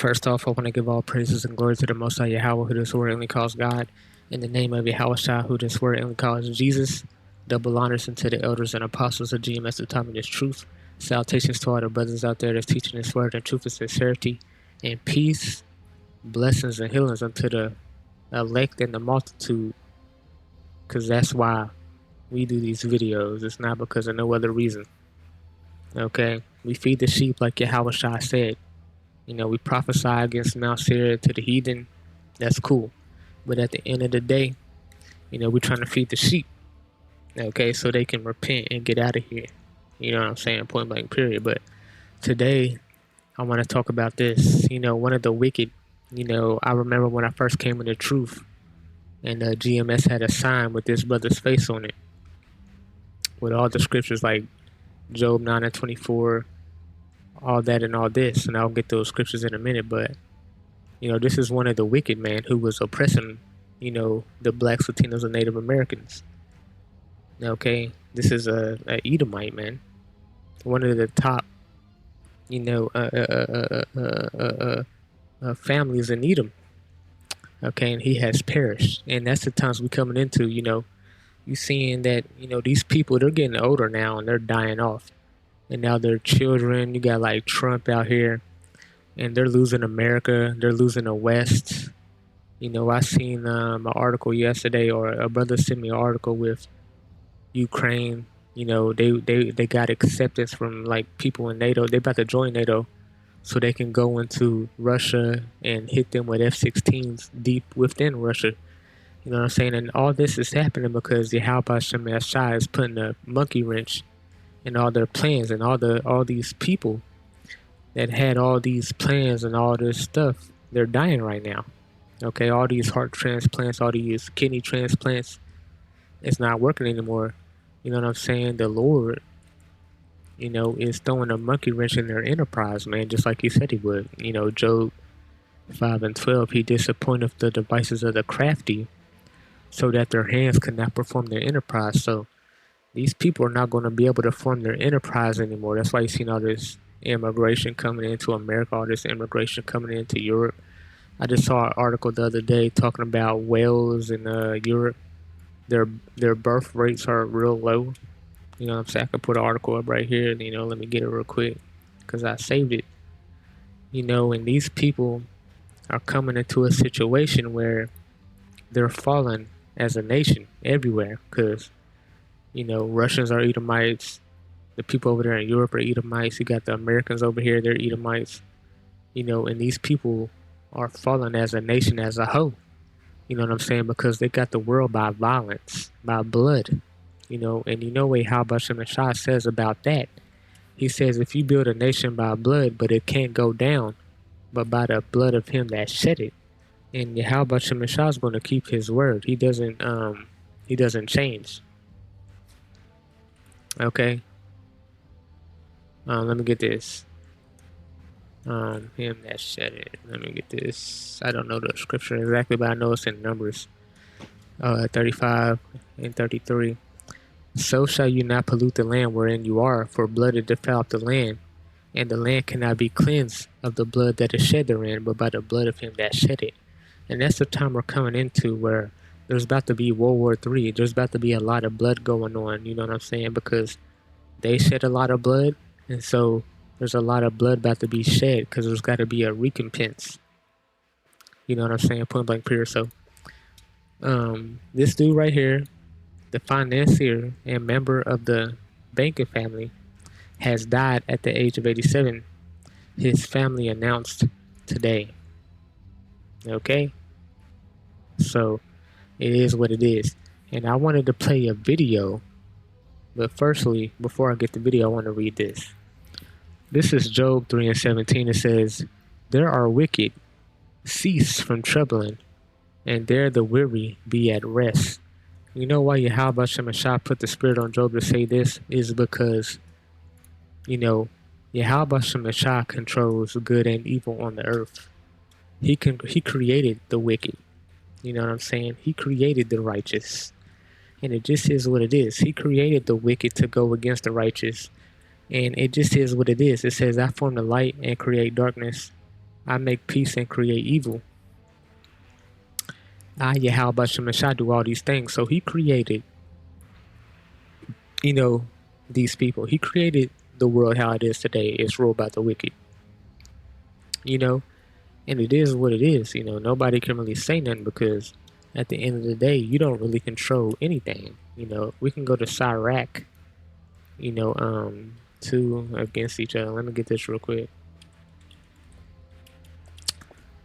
First off, I want to give all praises and glory to the Most High Yahawah, who this word only calls God, in the name of YAHAWASHI, who this word only calls Jesus. Double honors unto the elders and apostles of GMS the time in this truth. Salutations to all the brothers out there that's teaching this word in truth and sincerity. And peace, blessings, and healings unto the elect and the multitude. Because that's why we do these videos. It's not because of no other reason. Okay? We feed the sheep like YAHAWASHI said. You know, we prophesy against Mount Seir to the heathen. That's cool. But at the end of the day, you know, we're trying to feed the sheep. Okay, so they can repent and get out of here. You know what I'm saying? Point blank, period. But today, I want to talk about this. You know, one of the wicked, you know, I remember when I first came into truth, and GMS had a sign with this brother's face on it, with all the scriptures like Job 9:24, all that and all this, and I'll get those scriptures in a minute. But you know, this is one of the wicked, man, who was oppressing, you know, the blacks, Latinos, and Native Americans. Okay, this is a Edomite, man, one of the top, you know, families in Edom. Okay, and he has perished, and that's the times we coming into. You know, you seeing that, you know, these people, they're getting older now and they're dying off. And now their children, you got like Trump out here, and they're losing America. They're losing the West. You know, I seen an article yesterday, or a brother sent me an article with Ukraine. You know, they got acceptance from like people in NATO. They about to join NATO, so they can go into Russia and hit them with F-16s deep within Russia. You know what I'm saying? And all this is happening because YAHAWASHI is putting a monkey wrench and all their plans, and all these people that had all these plans and all this stuff, they're dying right now. Okay, all these heart transplants, all these kidney transplants, it's not working anymore. You know what I'm saying? The Lord, you know, is throwing a monkey wrench in their enterprise, man, just like he said he would. You know, Job 5:12, he disappointeth the devices of the crafty, so that their hands could not perform their enterprise. So these people are not going to be able to form their enterprise anymore. That's why you've seen all this immigration coming into America, all this immigration coming into Europe. I just saw an article the other day talking about Wales and Europe. Their birth rates are real low. You know what I'm saying? I could put an article up right here, and, you know, let me get it real quick because I saved it. You know, and these people are coming into a situation where they're falling as a nation everywhere because, you know, Russians are Edomites. The people over there in Europe are Edomites. You got the Americans over here, they're Edomites. You know, and these people are falling as a nation as a whole. You know what I'm saying? Because they got the world by violence, by blood. You know, and you know what YAHAWASHI says about that? He says, if you build a nation by blood, but it can't go down, but by the blood of him that shed it. And YAHAWASHI is going to keep his word. He doesn't change. Okay. Let me get this. Him that shed it. Let me get this. I don't know the scripture exactly, but I know it's in Numbers 35 and 33. So shall you not pollute the land wherein you are, for blood it defiled the land, and the land cannot be cleansed of the blood that is shed therein, but by the blood of him that shed it. And that's the time we're coming into, where there's about to be World War III. There's about to be a lot of blood going on, you know what I'm saying? Because they shed a lot of blood, and so there's a lot of blood about to be shed because there's got to be a recompense. You know what I'm saying? Point blank, period. So, this dude right here, the financier and member of the banking family, has died at the age of 87. His family announced today. Okay? So, it is what it is. And I wanted to play a video, but firstly, before I get the video, I want to read this. This is Job 3:17. It says, there are wicked, cease from troubling, and there the weary be at rest. You know why YAHAWASHI put the spirit on Job to say this is because, you know, YAHAWASHI controls good and evil on the earth. He created the wicked. You know what I'm saying? He created the righteous. And it just is what it is. He created the wicked to go against the righteous. And it just is what it is. It says, I form the light and create darkness. I make peace and create evil. I, YAHAWASHI, do all these things. So he created, you know, these people. He created the world how it is today. It's ruled by the wicked, you know, and it is what it is. You know, nobody can really say nothing because at the end of the day, you don't really control anything. You know, we can go to Iraq, you know, two against each other. Let me get this real quick.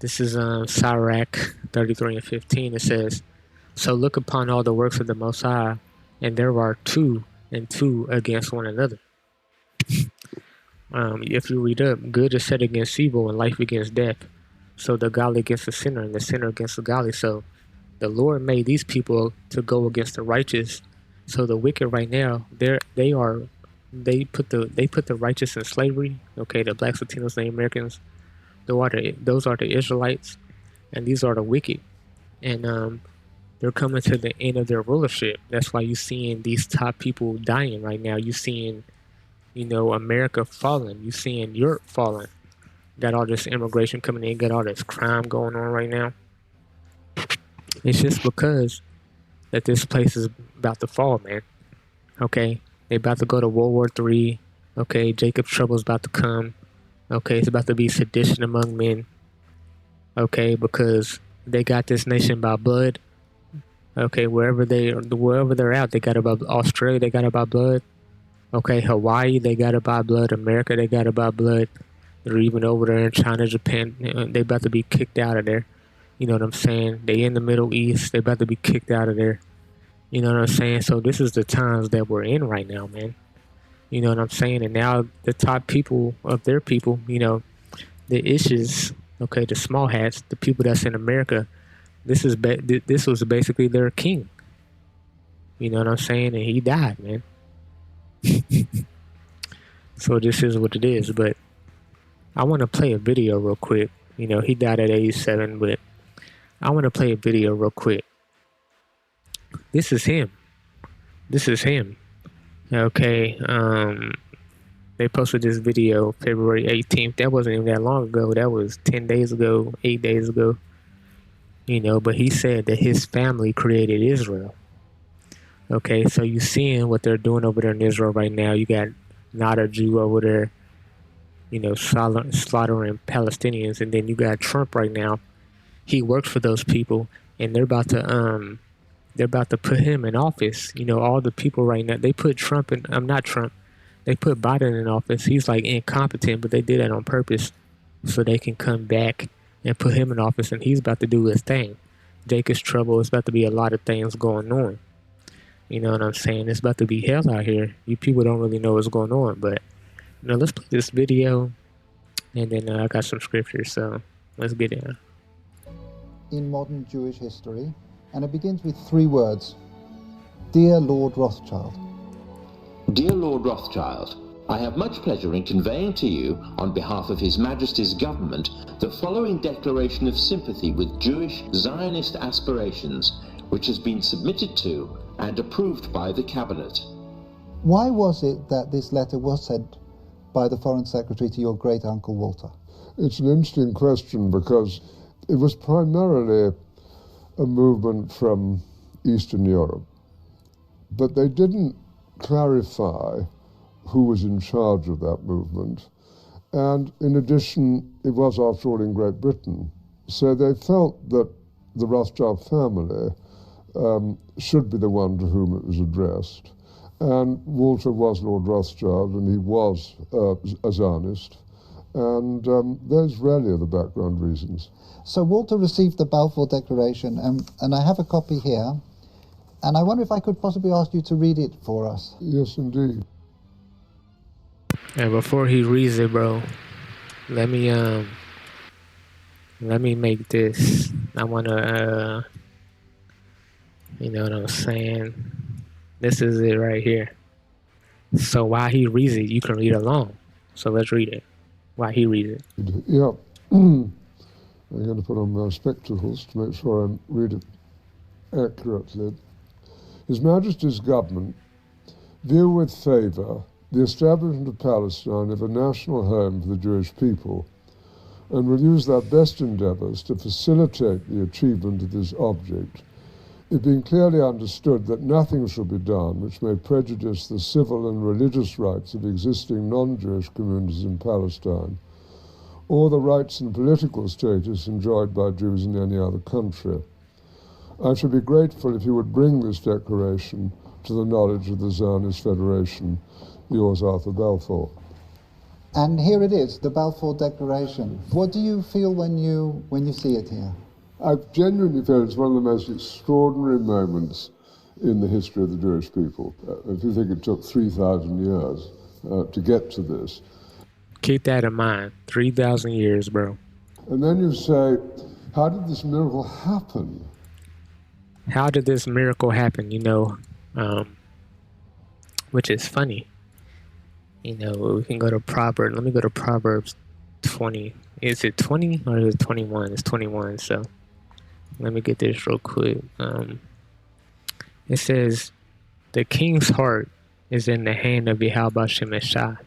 This is Sirach 33 and 15. It says, "So look upon all the works of the Most High, and there are two and two against one another." If you read up, good is set against evil and life against death. So the godly against the sinner and the sinner against the godly. So the Lord made these people to go against the righteous. So the wicked right now, they put the righteous in slavery. Okay, the blacks, Latinos, Native Americans. Those are the Israelites, and these are the wicked. And they're coming to the end of their rulership. That's why you're seeing these top people dying right now. You're seeing, you know, America falling. You're seeing Europe falling. Got all this immigration coming in. Got all this crime going on right now. It's just because that this place is about to fall, man. Okay, they about to go to World War III. Okay, Jacob's trouble is about to come. Okay, it's about to be sedition among men. Okay, because they got this nation by blood. Okay, wherever they're out, they got it by Australia. They got it by blood. Okay, Hawaii, they got it by blood. America, they got it by blood. They're even over there in China, Japan. They about to be kicked out of there. You know what I'm saying? They in the Middle East. They about to be kicked out of there. You know what I'm saying? So this is the times that we're in right now, man. You know what I'm saying? And now the top people of their people, you know, the issues, okay, the small hats, the people that's in America, this was basically their king. You know what I'm saying? And he died, man. So this is what it is. But I want to play a video real quick. You know, he died at 87, but I want to play a video real quick. This is him. This is him. Okay, they posted this video February 18th. That wasn't even that long ago. That was 10 days ago, 8 days ago. You know, but he said that his family created Israel. Okay, so you seeing what they're doing over there in Israel right now. You got not a Jew over there, you know, slaughtering Palestinians, and then you got Trump right now. He works for those people, and they're about to put him in office. You know, all the people right now, they put Trump in, not Trump, they put Biden in office. He's like incompetent, but they did that on purpose so they can come back and put him in office, and he's about to do his thing. Jacob's trouble. It's about to be a lot of things going on. You know what I'm saying? It's about to be hell out here. You people don't really know what's going on, but you know, let's play this video, and then I got some scriptures, so let's get in. In modern Jewish history, and it begins with 3 words. Dear Lord Rothschild. Dear Lord Rothschild, I have much pleasure in conveying to you, on behalf of His Majesty's government, the following declaration of sympathy with Jewish Zionist aspirations, which has been submitted to and approved by the Cabinet. Why was it that this letter was sent by the Foreign Secretary to your great-uncle Walter? It's an interesting question because it was primarily a movement from Eastern Europe, but they didn't clarify who was in charge of that movement. And in addition, it was, after all, in Great Britain. So they felt that the Rothschild family should be the one to whom it was addressed. And Walter was Lord Rothschild, and he was a Zionist. And those really are the background reasons. So Walter received the Balfour Declaration, and I have a copy here. And I wonder if I could possibly ask you to read it for us. Yes, indeed. And before he reads it, bro, let me make this. I wanna you know what I'm saying? This is it right here. So while he reads it, you can read along. So let's read it while he reads it. Yeah. I'm going to put on my spectacles to make sure I read it accurately. His Majesty's government view with favour the establishment of Palestine as a national home for the Jewish people, and will use their best endeavours to facilitate the achievement of this object, it being clearly understood that nothing shall be done which may prejudice the civil and religious rights of existing non-Jewish communities in Palestine, or the rights and political status enjoyed by Jews in any other country. I should be grateful if you would bring this declaration to the knowledge of the Zionist Federation. Yours, Arthur Balfour. And here it is, the Balfour Declaration. What do you feel when you see it here? I genuinely feel it's one of the most extraordinary moments in the history of the Jewish people. If you think it took 3,000 years to get to this. Keep that in mind. 3,000 years, bro. And then you say, how did this miracle happen? How did this miracle happen, which is funny. We can go to Proverbs. Let me go to Proverbs 20. Is it 20 or is it 21? It's 21, so let me get this real quick. It says, the king's heart is in the hand of YAHAWASHI.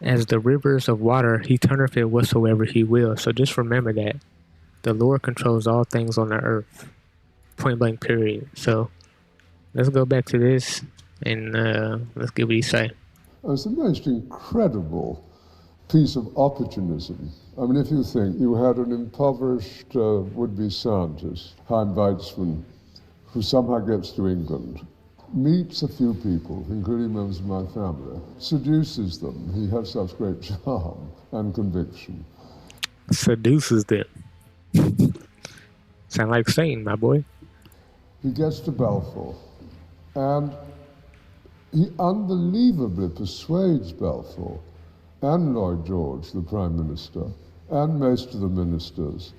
As the rivers of water, he turneth it whatsoever he will. So just remember that. The Lord controls all things on the earth. Point blank, period. So let's go back to this and let's get what he say. It's the most incredible piece of opportunism. I mean, if you think you had an impoverished would-be scientist, Chaim Weizmann, who somehow gets to England, meets a few people, including members of my family, seduces them. He has such great charm and conviction. Seduces them. Sound like Satan, my boy. He gets to Balfour, and he unbelievably persuades Balfour and Lloyd George, the Prime Minister, and most of the ministers,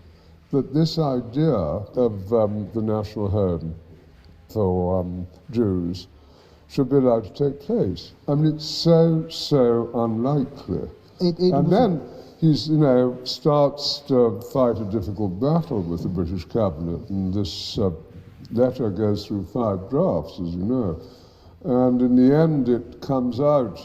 that this idea of the national home for Jews should be allowed to take place. I mean, it's so unlikely. And then he starts to fight a difficult battle with the British cabinet, and this letter goes through 5 drafts, as you know. And in the end, it comes out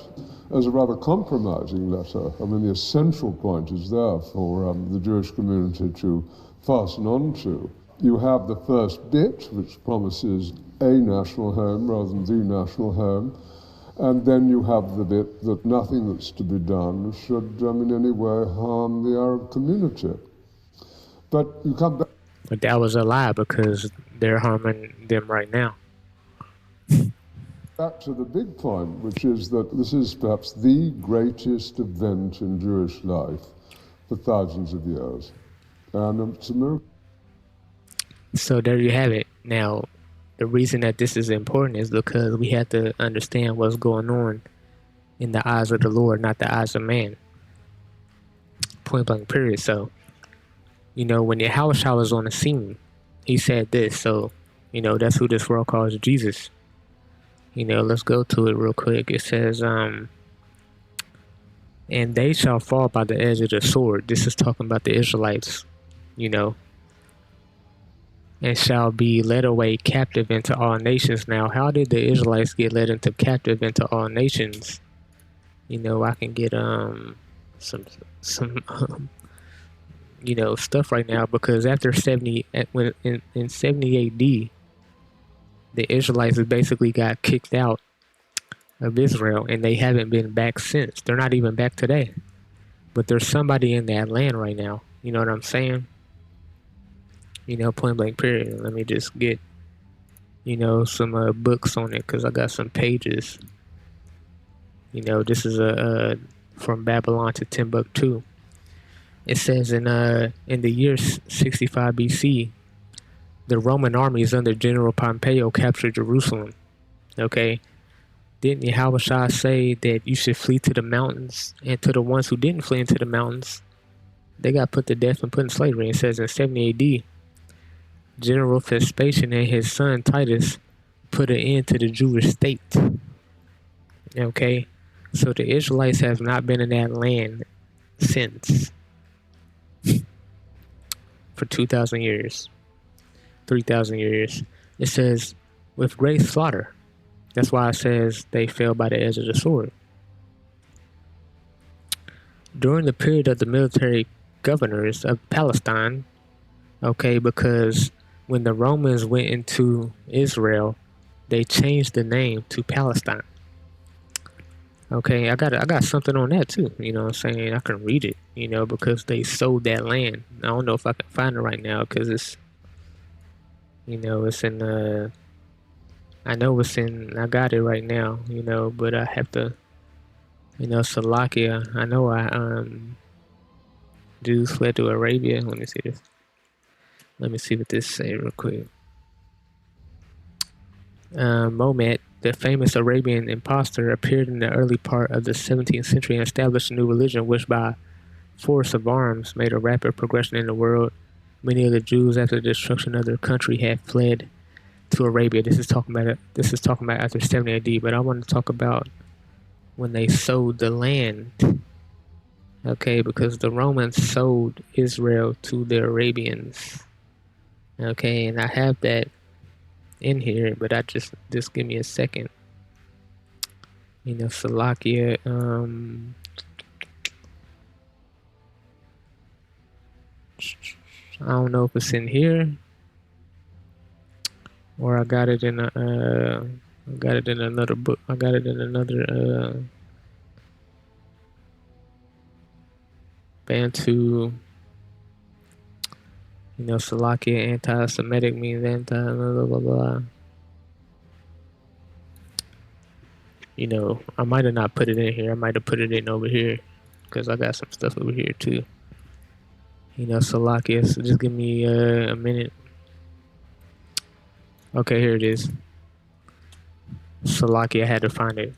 as a rather compromising letter. I mean, the essential point is there for the Jewish community to fasten on to. You have the first bit, which promises a national home rather than the national home, and then you have the bit that nothing that's to be done should in any way harm the Arab community. But you come back. But that was a lie, because they're harming them right now. Back to the big point, which is that this is perhaps the greatest event in Jewish life for thousands of years. And it's a miracle. So there you have it. Now, the reason that this is important is because we have to understand what's going on in the eyes of the Lord, not the eyes of man. Point blank, period. So, when Yahawashi was on the scene, he said this. So, that's who this world calls Jesus. Let's go to it real quick. It says, and they shall fall by the edge of the sword. This is talking about the Israelites, and shall be led away captive into all nations. Now, how did the Israelites get led into captive into all nations? I can get some stuff right now, because after 70 in 70 AD, the Israelites basically got kicked out of Israel, and they haven't been back since. They're not even back today. But there's somebody in that land right now. You know what I'm saying? Point blank, period. Let me just get, some books on it, because I got some pages. This is from Babylon to Timbuktu. It says in the year 65 BC, the Roman armies under General Pompeo captured Jerusalem. Okay? Didn't Yahawashi say that you should flee to the mountains? And to the ones who didn't flee into the mountains, they got put to death and put in slavery. It says in 70 AD, General Vespasian and his son Titus put an end to the Jewish state. Okay? So the Israelites have not been in that land since. For 2,000 years. 3,000 years. It says, with great slaughter. That's why it says they fell by the edge of the sword. During the period of the military governors of Palestine. Okay, because when the Romans went into Israel, they changed the name to Palestine. Okay, I got something on that too. You know what I'm saying? I can read it, because they sold that land. I don't know if I can find it right now because it's, it's in, I know it's in, I got it right now, but I have to, Salakia. I know Jews fled to Arabia. Let me see this. Let me see what this say real quick. Mohammed, the famous Arabian impostor, appeared in the early part of the 17th century and established a new religion which by force of arms made a rapid progression in the world. Many of the Jews after the destruction of their country had fled to Arabia. This is talking about after 70 AD, but I want to talk about when they sold the land. Okay, because the Romans sold Israel to the Arabians. Okay, and I have that in here, but I just give me a second. Salakia. I don't know if it's in here or I got it in another book. I got it in another Bantu. Salakia, anti-Semitic means anti blah blah blah. I might have not put it in here. I might have put it in over here because I got some stuff over here too. Salakia. So just give me a minute. Okay, here it is. Salakia, I had to find it.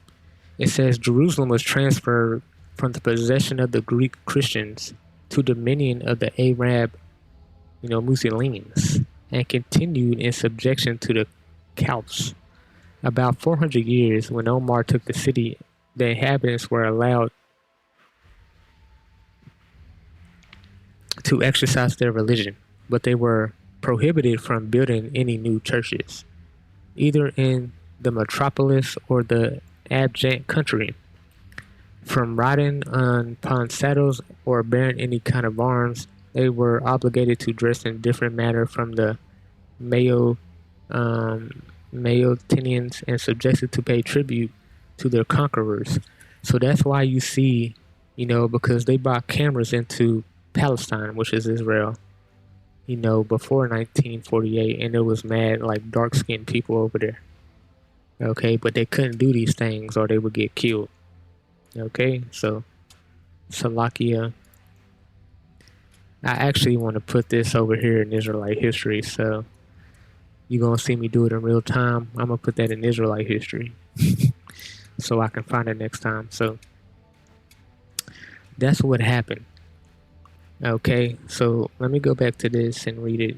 It says Jerusalem was transferred from the possession of the Greek Christians to dominion of the Arab, Muslims, and continued in subjection to the Celts. About 400 years, when Omar took the city, the inhabitants were allowed to exercise their religion, but they were prohibited from building any new churches, either in the metropolis or the adjacent country. From riding upon saddles or bearing any kind of arms, they were obligated to dress in different manner from the Maotinians and subjected to pay tribute to their conquerors. So that's why you see, because they brought cameras into Palestine, which is Israel, before 1948, and there was mad, like, dark-skinned people over there. Okay, but they couldn't do these things or they would get killed. Okay, so Salakia. I actually want to put this over here in Israelite history, so you're going to see me do it in real time. I'm going to put that in Israelite history so I can find it next time. So that's what happened. Okay, so let me go back to this and read it.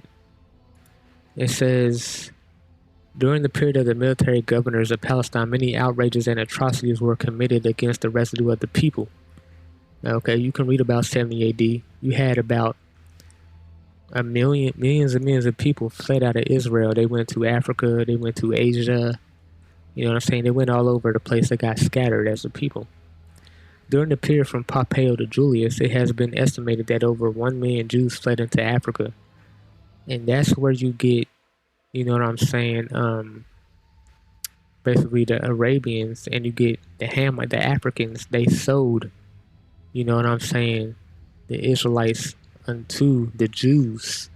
It says, during the period of the military governors of Palestine, many outrages and atrocities were committed against the residue of the people. Okay, you can read about 70 AD. You had about millions and millions of people fled out of Israel. They went to Africa, they went to Asia. You know what I'm saying? They went all over the place. They got scattered as a people. During the period from Pompeo to Julius, it has been estimated that over 1 million Jews fled into Africa. And that's where you get, you know what I'm saying, basically the Arabians, and you get the Africans. They sold, you know what I'm saying, the Israelites unto the Jews,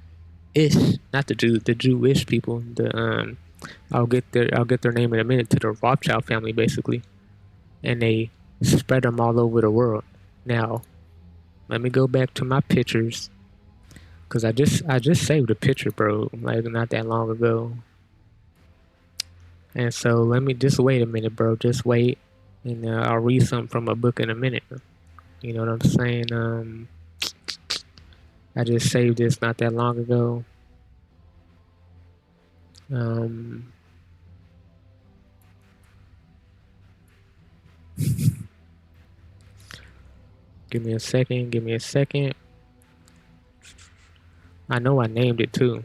not the Jews, the Jewish people. I'll get their name in a minute, to the Rothschild family, basically, and they spread them all over the world. Now, let me go back to my pictures, cause I just saved a picture, bro, like not that long ago. And so let me just wait a minute, bro. Just wait, and I'll read something from a book in a minute. You know what I'm saying? I just saved this not that long ago. Give me a second. I know I named it too.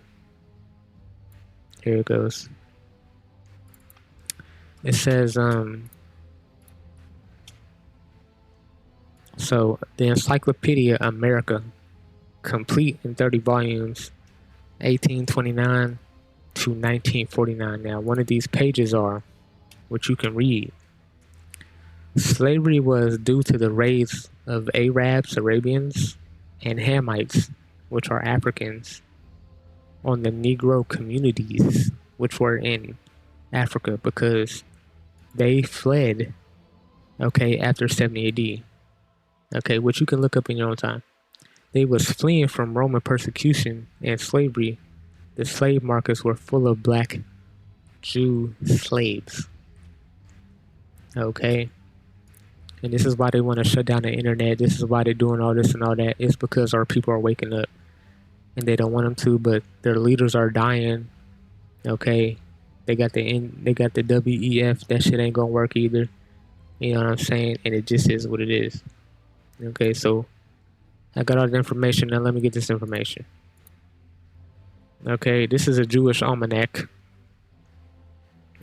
Here it goes. It says, so the Encyclopedia America, complete in 30 volumes, 1829 to 1949. Now, one of these pages are what you can read. Slavery was due to the raids of Arabs, Arabians, and Hamites, which are Africans, on the Negro communities, which were in Africa, because they fled, okay, after 70 AD, okay, which you can look up in your own time. They was fleeing from Roman persecution and slavery. The slave markets were full of black Jew slaves, okay? And this is why they want to shut down the internet. This is why they're doing all this and all that. It's because our people are waking up and they don't want them to, but their leaders are dying, okay? They got the WEF. That shit ain't gonna work either. You know what I'm saying? And it just is what it is. Okay, so I got all the information. Now let me get this information. Okay, this is a Jewish almanac.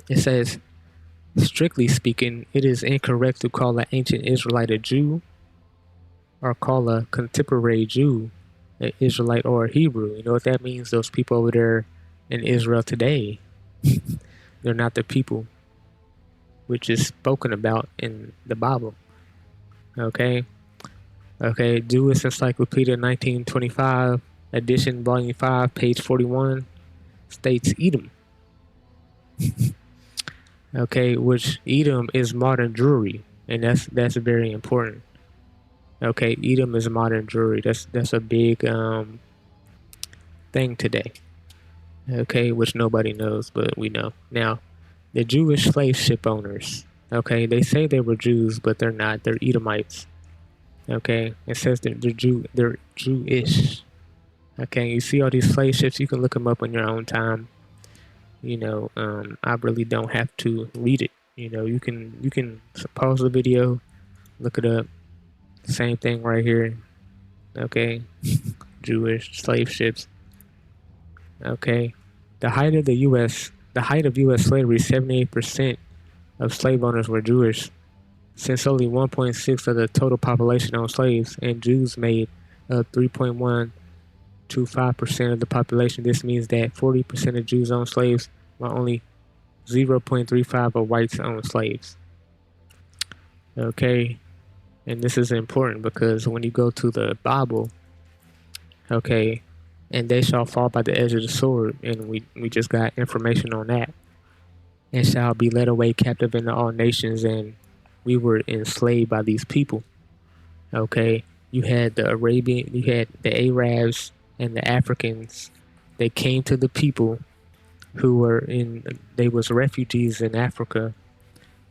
It says, strictly speaking, it is incorrect to call an ancient Israelite a Jew or call a contemporary Jew an Israelite or a Hebrew. You know what that means? Those people over there in Israel today, they're not the people which is spoken about in the Bible. Okay? Okay, Jewish Encyclopedia 1925, edition, volume 5, page 41, states Edom. Okay, which Edom is modern Jewry, and that's very important. Okay, Edom is modern Jewry. That's a big thing today. Okay, which nobody knows, but we know. Now, the Jewish slave ship owners. Okay, they say they were Jews, but they're not. They're Edomites. Okay, it says they're Jewish. Okay, you see all these slave ships. You can look them up on your own time. You know, I really don't have to read it. You know, you can pause the video, look it up. Same thing right here. Okay, Jewish slave ships. Okay, the height of U.S. slavery, 78% of slave owners were Jewish. Since only 1.6 of the total population owned slaves, and Jews made up 3.1 to 5% of the population, this means that 40% of Jews owned slaves, while only 0.35 of whites owned slaves. Okay, and this is important because when you go to the Bible, okay, and they shall fall by the edge of the sword, and we just got information on that, and shall be led away captive into all nations, and we were enslaved by these people. Okay, you had the Arabs and the Africans. They came to the people who were they was refugees in Africa.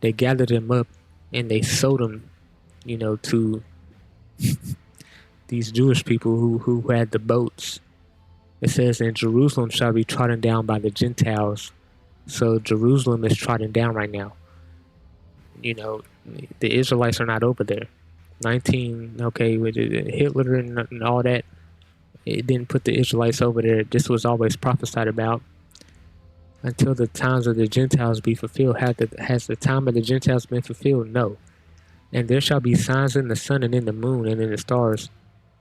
They gathered them up and they sold them, you know, to these Jewish people who had the boats. It says, and Jerusalem shall be trodden down by the Gentiles. So Jerusalem is trodden down right now. You know, the Israelites are not over there. With Hitler and all that, it didn't put the Israelites over there. This was always prophesied about. Until the times of the Gentiles be fulfilled. Has the time of the Gentiles been fulfilled? No. And there shall be signs in the sun and in the moon and in the stars,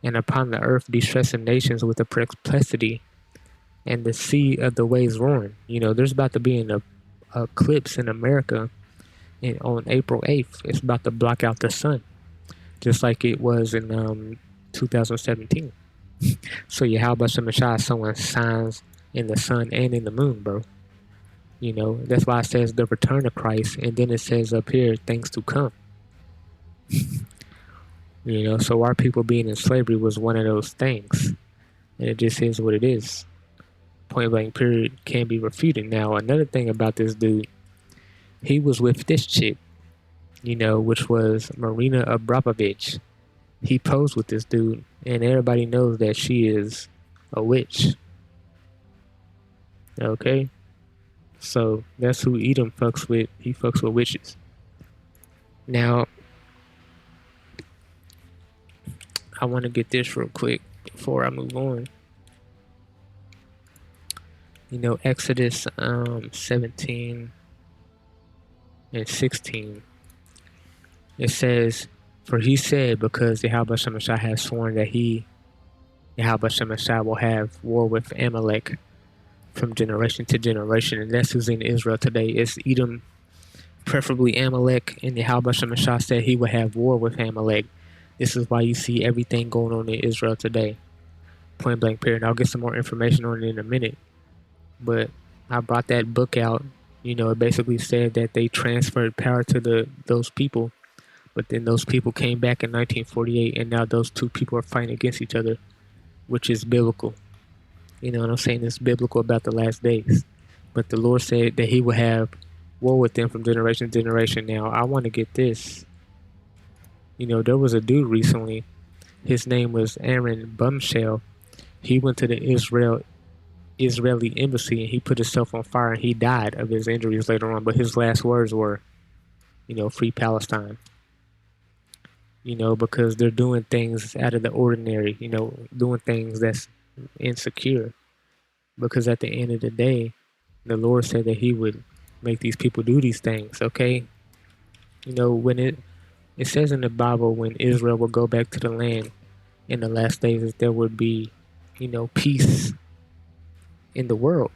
and upon the earth distressing nations with a perplexity, and the sea of the waves roaring. You know, there's about to be an eclipse in America on April 8th. It's about to block out the sun, just like it was in 2017. So YAHAWASHI is showing signs in the sun and in the moon, bro. You know, that's why it says the return of Christ, and then it says up here, things to come. You know, so our people being in slavery was one of those things. And it just is what it is. Point blank period can't be refuted. Now, another thing about this dude, he was with this chick, you know, which was Marina Abramovich. He posed with this dude, and everybody knows that she is a witch. Okay? So that's who Edom fucks with. He fucks with witches. Now, I want to get this real quick before I move on. You know, Exodus 17 and 16. It says, for he said, because YAHAWASHI has sworn that he Yahweh Shemashah will have war with Amalek from generation to generation, and that's who's in Israel today. It's Edom, preferably Amalek, and Yahweh Shemashah said he would have war with Amalek. This is why you see everything going on in Israel today. Point blank period. I'll get some more information on it in a minute. But I brought that book out. You know, it basically said that they transferred power to those people, but then those people came back in 1948, and now those two people are fighting against each other, which is biblical. You know what I'm saying? It's biblical about the last days. But the Lord said that he will have war with them from generation to generation. Now, I want to get this. You know, there was a dude recently. His name was Aaron Bumshell. He went to the Israeli embassy and he put himself on fire and he died of his injuries later on. But his last words were, you know, free Palestine. You know, because they're doing things out of the ordinary, you know, doing things that's insecure. Because at the end of the day, the Lord said that he would make these people do these things, okay? You know, when it says in the Bible when Israel will go back to the land in the last days that there would be, you know, peace in the world.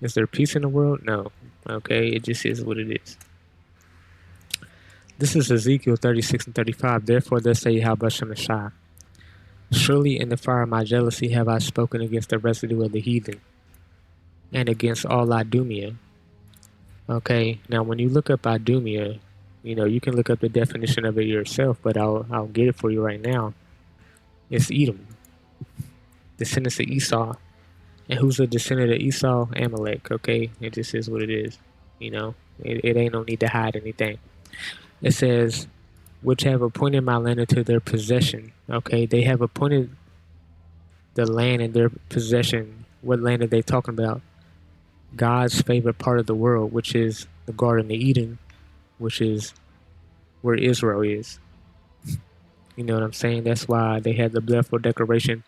Is there peace in the world? No. Okay, it just is what it is. This is Ezekiel 36 and 35. Therefore, thus say Yahweh Shemashah. Surely in the fire of my jealousy have I spoken against the residue of the heathen, and against all Idumea. Okay, now when you look up Idumea, you know, you can look up the definition of it yourself, but I'll get it for you right now. It's Edom, descendants of Esau. And who's a descendant of Esau? Amalek, okay? It just is what it is, you know? It ain't no need to hide anything. It says, which have appointed my land into their possession, okay? They have appointed the land in their possession. What land are they talking about? God's favorite part of the world, which is the Garden of Eden, which is where Israel is. You know what I'm saying? That's why they had the Blessed Declaration.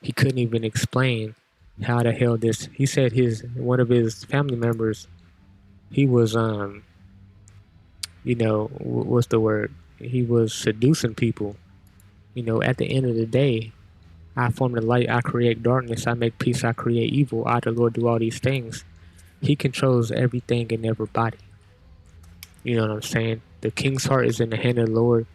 He couldn't even explain how the hell this. He said one of his family members, he was you know, what's the word? He was seducing people. You know, at the end of the day, I form the light, I create darkness, I make peace, I create evil. I, the Lord, do all these things. He controls everything and everybody. You know what I'm saying? The king's heart is in the hand of the Lord.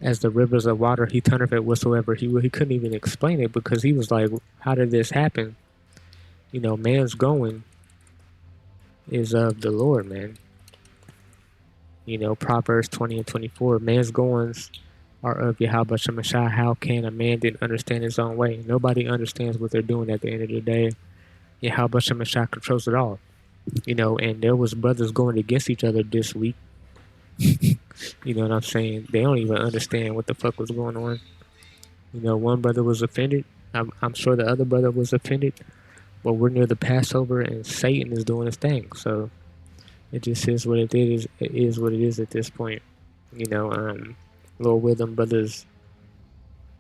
As the rivers of water, he turneth it whatsoever he will. He couldn't even explain it because he was like, how did this happen? You know, man's going is of the Lord, man. You know, Proverbs 20 and 24, man's goings are of Yahweh Shemashah. How can a man then understand his own way? Nobody understands what they're doing at the end of the day. Yahweh Shemashah controls it all. You know, and there was brothers going against each other this week. You know what I'm saying? They don't even understand what the fuck was going on. You know, one brother was offended. I'm sure the other brother was offended. But we're near the Passover and Satan is doing his thing. So it just is what it is. It is what it is at this point. You know, Lord will them brothers,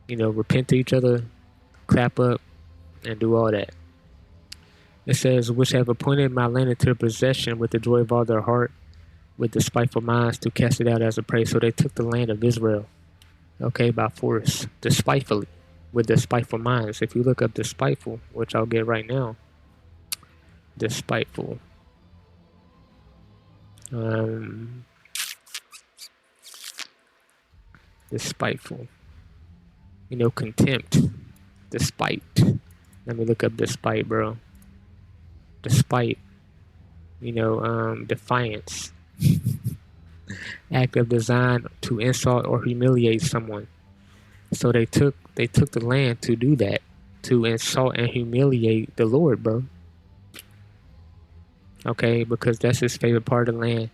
you know, repent to each other, clap up, and do all that. It says, which have appointed my land into possession with the joy of all their heart, with despiteful minds to cast it out as a prey. So they took the land of Israel, okay, by force, despitefully, with despiteful minds. If you look up despiteful, which I'll get right now, despiteful. Despiteful. You know, contempt. Despite. Let me look up despite, bro. Despite. You know, defiance. Act of design to insult or humiliate someone. So they took the land to do that, to insult and humiliate the Lord, bro. Okay, because that's his favorite part of the land.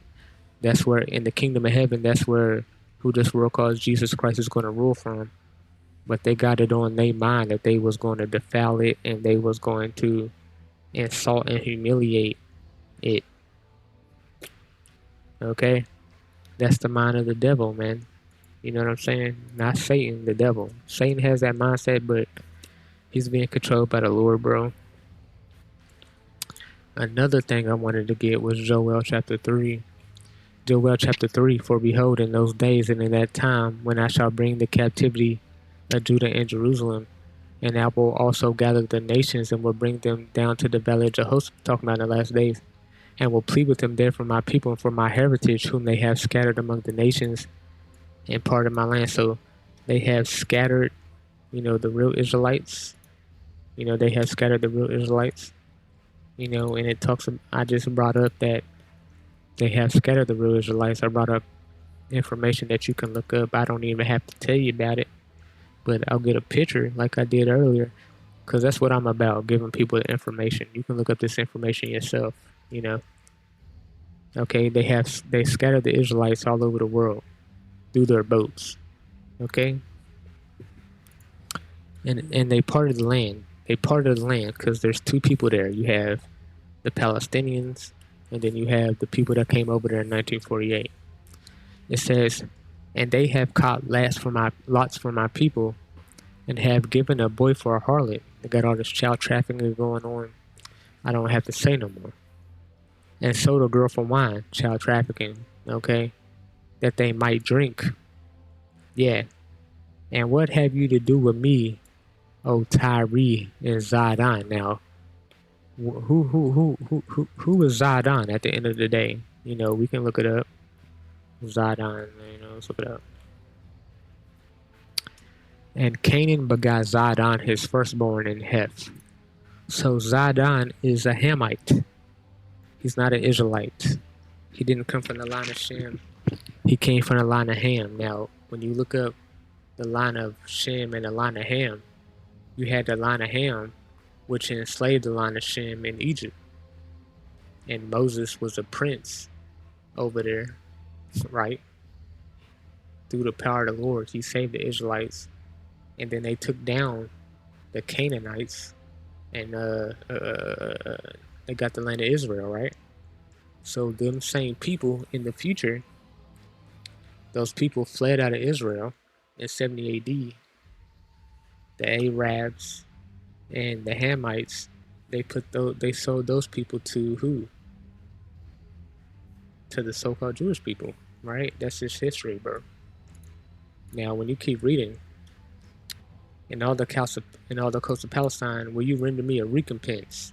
That's where in the kingdom of heaven, that's where who this world calls Jesus Christ is going to rule from. But they got it on their mind that they was going to defile it and they was going to insult and humiliate it. Okay? That's the mind of the devil, man. You know what I'm saying? Not Satan, the devil. Satan has that mindset, but he's being controlled by the Lord, bro. Another thing I wanted to get was Joel chapter 3. Joel chapter 3, for behold, in those days and in that time, when I shall bring the captivity Judah and Jerusalem, and I will also gather the nations and will bring them down to the valley of Jehoshaphat, talking about in the last days, and will plead with them there for my people and for my heritage, whom they have scattered among the nations and part of my land. So they have scattered, the real Israelites. They have scattered the real Israelites. And it talks. I just brought up that they have scattered the real Israelites. I brought up information that you can look up. I don't even have to tell you about it, but I'll get a picture like I did earlier, because that's what I'm about, giving people the information. You can look up this information yourself. Okay, they scattered the Israelites all over the world through their boats. Okay, and they parted the land. They parted the land because there's two people there. You have the Palestinians, and then you have the people that came over there in 1948. It says, and they have caught lots for my people, and have given a boy for a harlot. They got all this child trafficking going on. I don't have to say no more. And sold a girl for wine, child trafficking. Okay, that they might drink. Yeah. And what have you to do with me, O Tyree and Zidon? Now, who is Zidon at the end of the day? We can look it up. Zidon, let's look it up. And Canaan begot Zidon, his firstborn in Heth. So Zidon is a Hamite. He's not an Israelite. He didn't come from the line of Shem. He came from the line of Ham. Now, when you look up the line of Shem and the line of Ham, you had the line of Ham, which enslaved the line of Shem in Egypt. And Moses was a prince over there, right? Through the power of the Lord, he saved the Israelites. And then they took down the Canaanites, and they got the land of Israel, right? So them same people in the future, those people fled out of Israel in 70 AD. The Arabs and the Hamites, they sold those people to who? To the so-called Jewish people, right? That's just history, bro. Now, when you keep reading, in all the coast of Palestine, will you render me a recompense?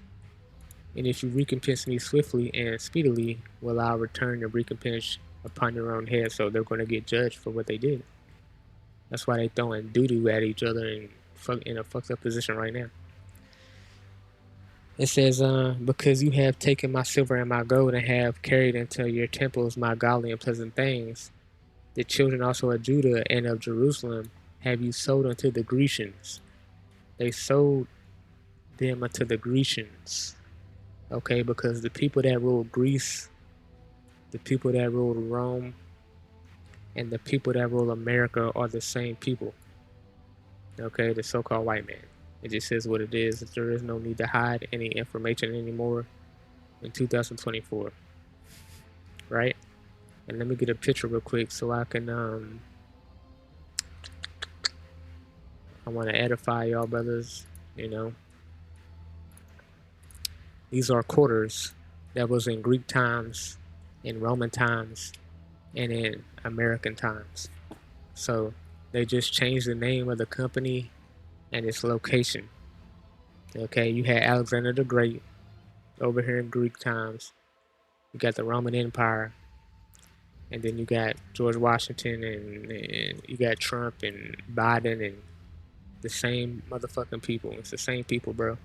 And if you recompense me swiftly and speedily, will I return the recompense upon your own head? So they're going to get judged for what they did. That's why they throwing doo-doo at each other and in a fucked up position right now. It says, because you have taken my silver and my gold and have carried into your temples my godly and pleasant things, the children also of Judah and of Jerusalem have you sold unto the Grecians. They sold them unto the Grecians. Okay, because the people that ruled Greece, the people that ruled Rome, and the people that rule America are the same people. Okay, the so-called white man. It just says what it is. There is no need to hide any information anymore in 2024. Right? And let me get a picture real quick so I can I want to edify y'all brothers, These are quarters that was in Greek times, in Roman times, and in American times. So they just changed the name of the company and its location. Okay, you had Alexander the Great over here in Greek times. You got the Roman Empire, and then you got George Washington, and you got Trump and Biden, and the same motherfucking people. It's the same people, bro.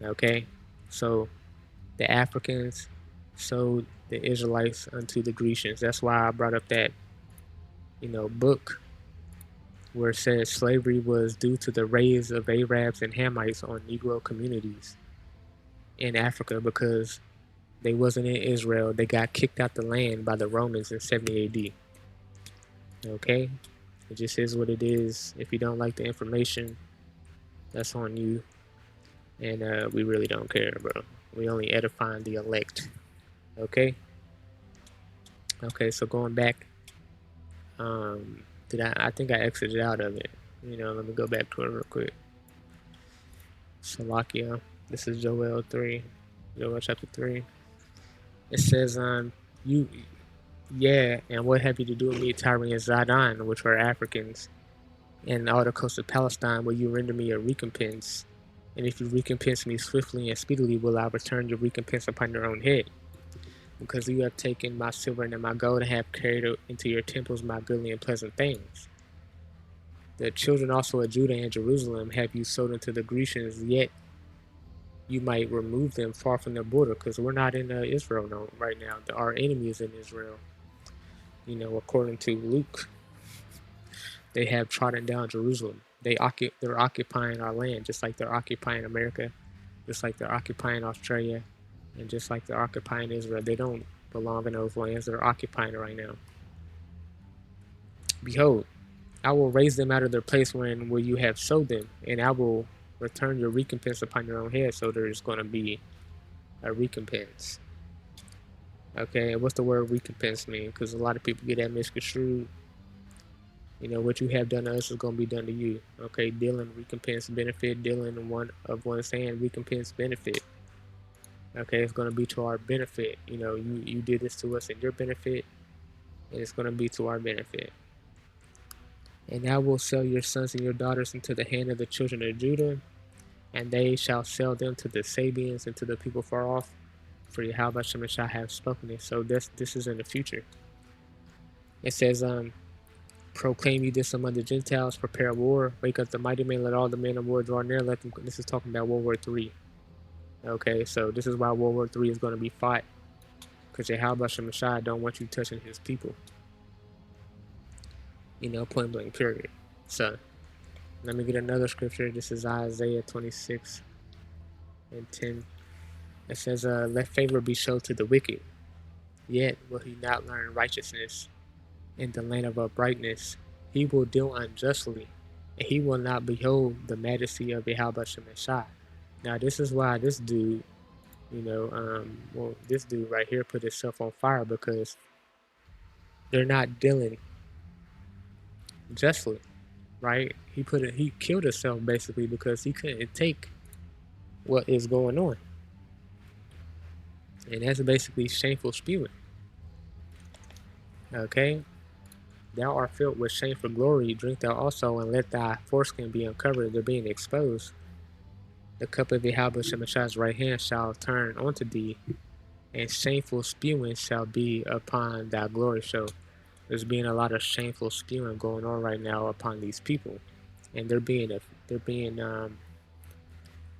Okay, so the Africans sold the Israelites unto the Grecians. That's why I brought up that, book where it says slavery was due to the raids of Arabs and Hamites on Negro communities in Africa because they wasn't in Israel. They got kicked out the land by the Romans in 70 AD. Okay, it just is what it is. If you don't like the information, that's on you. And we really don't care, bro. We only edifying the elect. Okay? Okay, so going back, I think I exited out of it. Let me go back to it real quick. Salakia. This is Joel chapter 3. It says, and what have you to do with me, Tyre and Zidon, which were Africans, and all the coast of Palestine, will you render me a recompense? And if you recompense me swiftly and speedily, will I return your recompense upon your own head? Because you have taken my silver and my gold and have carried into your temples my goodly and pleasant things. The children also of Judah and Jerusalem have you sold unto the Grecians, yet you might remove them far from the border, because we're not in Israel no, right now. Our enemy is in Israel. You know, according to Luke, they have trodden down Jerusalem. They're occupying our land, just like they're occupying America, just like they're occupying Australia, and just like they're occupying Israel. They don't belong in those lands. They're occupying it right now. Behold, I will raise them out of their place where you have sowed them, and I will return your recompense upon your own head. So there's going to be a recompense. Okay, what's the word recompense mean? Because a lot of people get that misconstrued. You know, what you have done to us is going to be done to you. Okay, dealing, recompense, benefit, dealing one of one's hand, recompense, benefit. Okay, it's going to be to our benefit. You know, you did this to us in your benefit, and it's going to be to our benefit. And I will sell your sons and your daughters into the hand of the children of Judah, and they shall sell them to the Sabians and to the people far off, for YAHAWASHI shall have spoken it. So this is in the future. It says, proclaim you this among the Gentiles, prepare war, wake up the mighty men, let all the men of war draw near, let them. This is talking about World War III. Okay, so this is why World War III is going to be fought, because YAHAWASHI don't want you touching his people. You know, point blank, period. So let me get another scripture. This is Isaiah 26:10. It says, let favor be shown to the wicked, yet will he not learn righteousness. In the land of uprightness, he will deal unjustly, and he will not behold the majesty of YAHAWASHI. Now, this is why this dude, you know, this dude right here put himself on fire, because they're not dealing justly, right? He killed himself basically because he couldn't take what is going on, and that's basically shameful spewing. Okay. Thou art filled with shameful glory, drink thou also, and let thy foreskin be uncovered. They're being exposed. The cup of YAHAWASHI's right hand shall turn unto thee, and shameful spewing shall be upon thy glory. So there's being a lot of shameful spewing going on right now upon these people, and they're being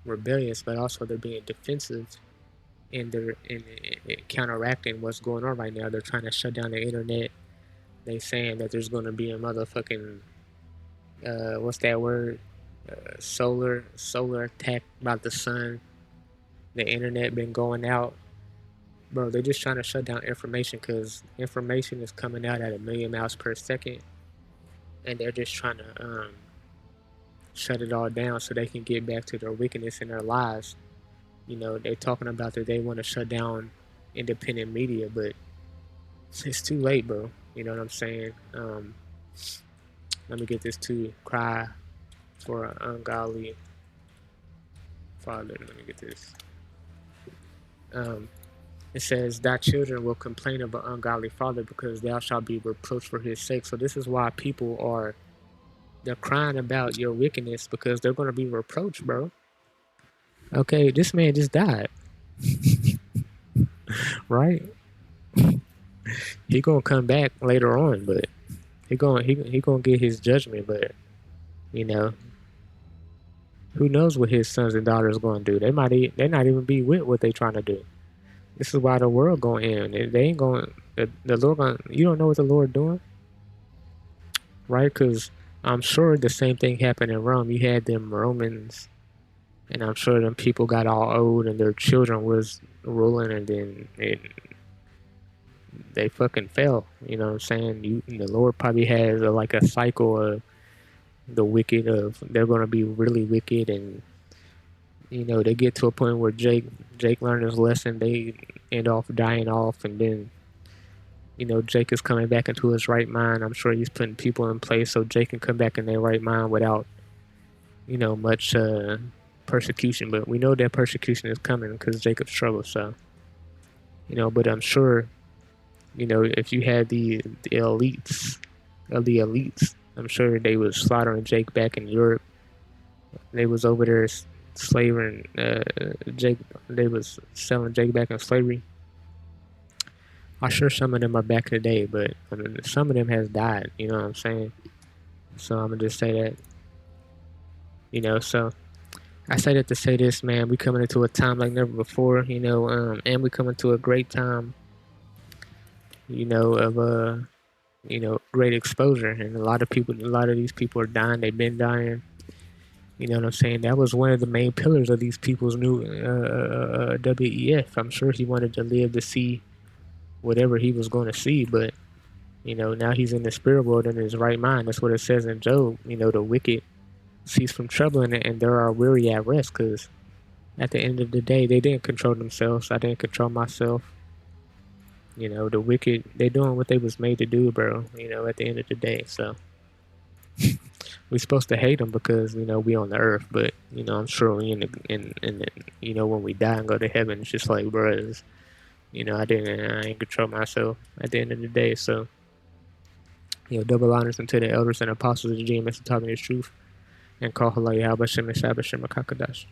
rebellious, but also they're being defensive, and they're counteracting what's going on right now. They're trying to shut down the internet. They saying that there's going to be a motherfucking what's that word? Solar attack by the sun. The internet been going out, bro. They're just trying to shut down information, because information is coming out at 1,000,000 miles per second, and they're just trying to shut it all down so they can get back to their wickedness in their lives. You know, they're talking about that they want to shut down independent media, but it's too late, bro. You know what I'm saying? Let me get this to cry for an ungodly father. Let me get this. It says, thy children will complain of an ungodly father, because thou shalt be reproached for his sake. So this is why people they're crying about your wickedness, because they're going to be reproached, bro. Okay, this man just died. Right? He gonna come back later on, but he gonna get his judgment. But you know, who knows what his sons and daughters gonna do? They not even be with what they trying to do. This is why the world gonna end. They ain't going. The Lord gonna. You don't know what the Lord doing, right? Because I'm sure the same thing happened in Rome. You had them Romans, and I'm sure them people got all old and their children was ruling, and then they fucking fell. You know what I'm saying? The Lord probably has like a cycle of the wicked, of they're going to be really wicked, and you know, they get to a point where Jake learned his lesson, they end off dying off, and then you know, Jake is coming back into his right mind. I'm sure he's putting people in place so Jake can come back in their right mind without, you know, much persecution. But we know that persecution is coming because Jacob's trouble. So, you know, but I'm sure, you know, if you had the elites of the elites, I'm sure they was slaughtering Jake back in Europe. They was over there slaving Jake. They was selling Jake back in slavery. I'm sure some of them are back today, but I mean, some of them has died. You know what I'm saying? So I'm gonna just say that. So I say that to say this, man. We coming into a time like never before. And we coming to a great time. Of great exposure, and a lot of these people are dying. They've been dying. You know what I'm saying? That was one of the main pillars of these people's new WEF. I'm sure he wanted to live to see whatever he was going to see, but now he's in the spirit world and in his right mind. That's what it says in Job. The wicked cease from troubling, and there are weary at rest, because at the end of the day, they didn't control themselves. I didn't control myself. The wicked, they doing what they was made to do, bro. At the end of the day, so we supposed to hate them because we on the earth, but I'm sure we when we die and go to heaven, it's just like, bro, I ain't control myself at the end of the day. So double honors unto the elders and apostles of the GMS talking his truth, and call High YAHAWASHI and Shabbat Shem Kakadash.